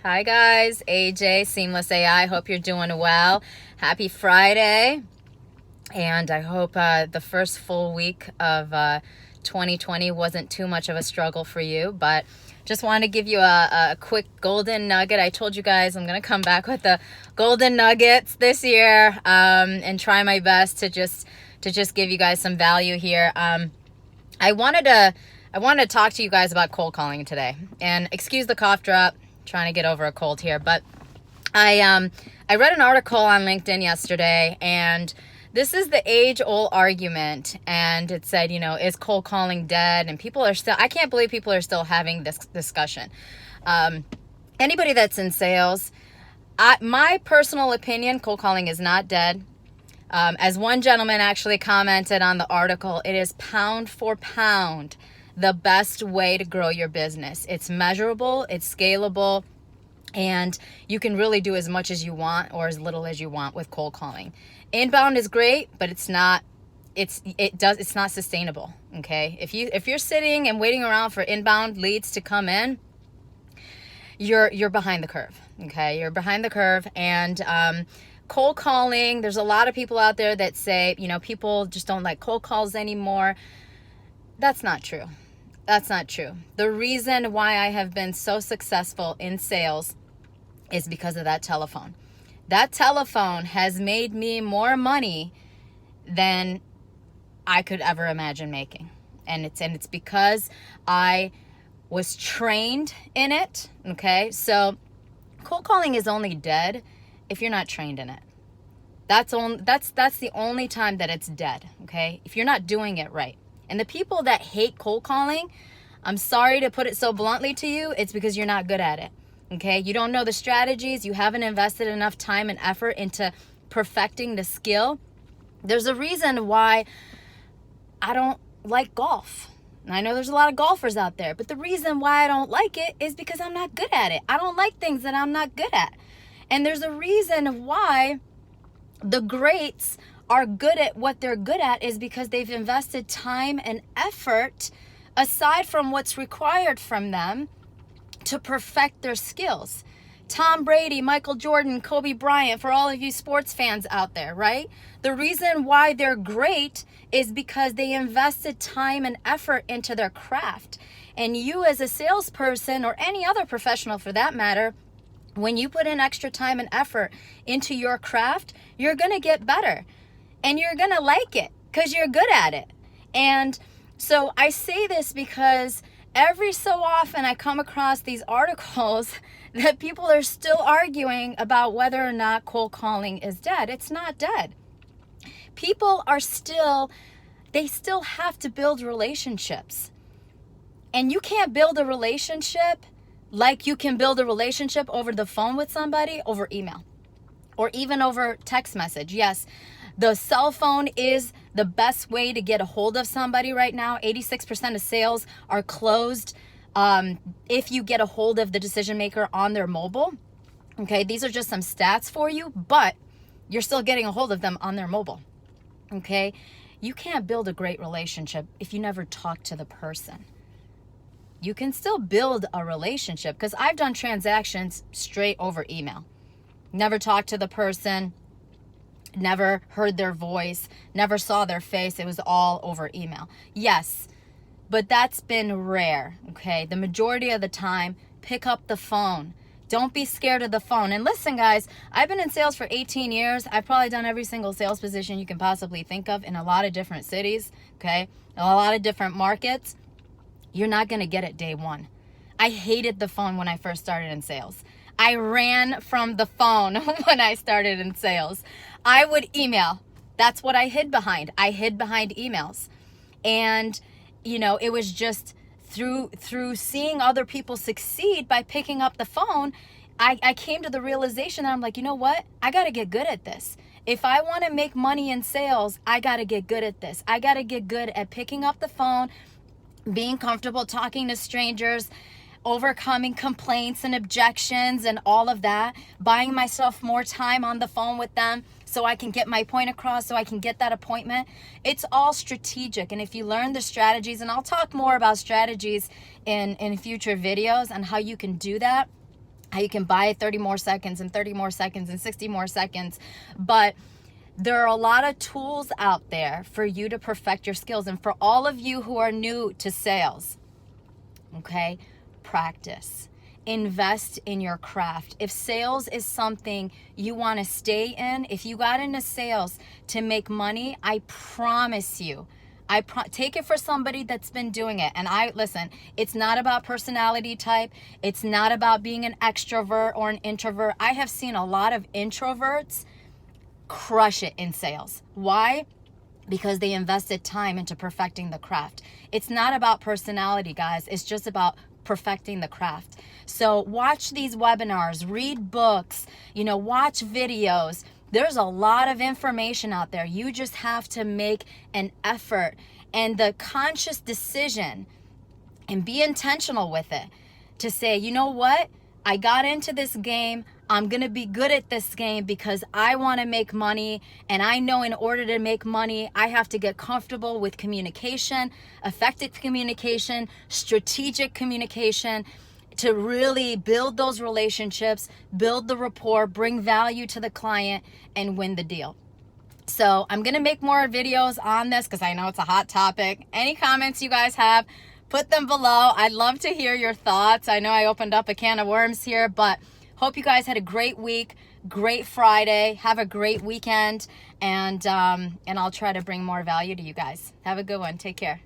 Hi guys, AJ, Seamless AI. Hope you're doing well. Happy Friday. And I hope the first full week of 2020 wasn't too much of a struggle for you. But just wanted to give you a quick golden nugget. I told you guys I'm going to come back with the golden nuggets this year and try my best to just give you guys some value here. I wanted to talk to you guys about cold calling today. And excuse the cough drop. Trying to get over a cold here, but I read an article on LinkedIn yesterday, and this is the age-old argument, and it said, is cold calling dead? And I can't believe people are still having this discussion. Anybody that's in sales, my personal opinion, cold calling is not dead. As one gentleman actually commented on the article, it is pound for pound the best way to grow your business. It's measurable, it's scalable, and you can really do as much as you want or as little as you want with cold calling. Inbound is great, but it's not sustainable. Okay, if you're sitting and waiting around for inbound leads to come in, you're behind the curve. Okay, you're behind the curve. And cold calling, there's a lot of people out there that say, people just don't like cold calls anymore. That's not true. That's not true. The reason why I have been so successful in sales is because of that telephone. That telephone has made me more money than I could ever imagine making. And it's because I was trained in it. Okay? So cold calling is only dead if you're not trained in it. That's the only time that it's dead, okay? If you're not doing it right. And the people that hate cold calling, I'm sorry to put it so bluntly to you, it's because you're not good at it, okay? You don't know the strategies. You haven't invested enough time and effort into perfecting the skill. There's a reason why I don't like golf. And I know there's a lot of golfers out there, but the reason why I don't like it is because I'm not good at it. I don't like things that I'm not good at. And there's a reason why the greats are good at what they're good at is because they've invested time and effort aside from what's required from them to perfect their skills. Tom Brady, Michael Jordan, Kobe Bryant, for all of you sports fans out there, right? The reason why they're great is because they invested time and effort into their craft. And you as a salesperson, or any other professional for that matter, when you put in extra time and effort into your craft, you're going to get better. And you're going to like it because you're good at it. And so I say this because every so often I come across these articles that people are still arguing about whether or not cold calling is dead. It's not dead. People they still have to build relationships. And you can't build a relationship like you can build a relationship over the phone with somebody, over email, or even over text message. Yes, the cell phone is the best way to get a hold of somebody right now. 86% of sales are closed if you get a hold of the decision maker on their mobile. Okay, these are just some stats for you, but you're still getting a hold of them on their mobile. Okay, you can't build a great relationship if you never talk to the person. You can still build a relationship, because I've done transactions straight over email. Never talked to the person, never heard their voice, never saw their face. It was all over email. Yes, but that's been rare, okay? The majority of the time, pick up the phone. Don't be scared of the phone. And listen, guys, I've been in sales for 18 years. I've probably done every single sales position you can possibly think of in a lot of different cities, okay? In a lot of different markets. You're not going to get it day one. I hated the phone when I first started in sales. I ran from the phone when I started in sales. I would email. That's what I hid behind. I hid behind emails. And, it was just through seeing other people succeed by picking up the phone, I came to the realization that I'm like, you know what? I got to get good at this. If I want to make money in sales, I got to get good at this. I got to get good at picking up the phone, being comfortable talking to strangers, overcoming complaints and objections and all of that, buying myself more time on the phone with them so I can get my point across, so I can get that appointment. It's all strategic. And if you learn the strategies, and I'll talk more about strategies in future videos on how you can do that, how you can buy 30 more seconds and 30 more seconds and 60 more seconds. But there are a lot of tools out there for you to perfect your skills. And for all of you who are new to sales, okay, practice. Invest in your craft. If sales is something you want to stay in, if you got into sales to make money, I promise you, take it for somebody that's been doing it. And listen, it's not about personality type. It's not about being an extrovert or an introvert. I have seen a lot of introverts crush it in sales. Why? Because they invested time into perfecting the craft. It's not about personality, guys. It's just about perfecting the craft. So watch these webinars, read books, watch videos. There's a lot of information out there. You just have to make an effort and the conscious decision and be intentional with it to say, you know what? I got into this game. I'm going to be good at this game because I want to make money. And I know in order to make money, I have to get comfortable with communication, effective communication, strategic communication, to really build those relationships, build the rapport, bring value to the client, and win the deal. So I'm going to make more videos on this because I know it's a hot topic. Any comments you guys have, put them below. I'd love to hear your thoughts. I know I opened up a can of worms here, but hope you guys had a great week, great Friday. Have a great weekend, and I'll try to bring more value to you guys. Have a good one. Take care.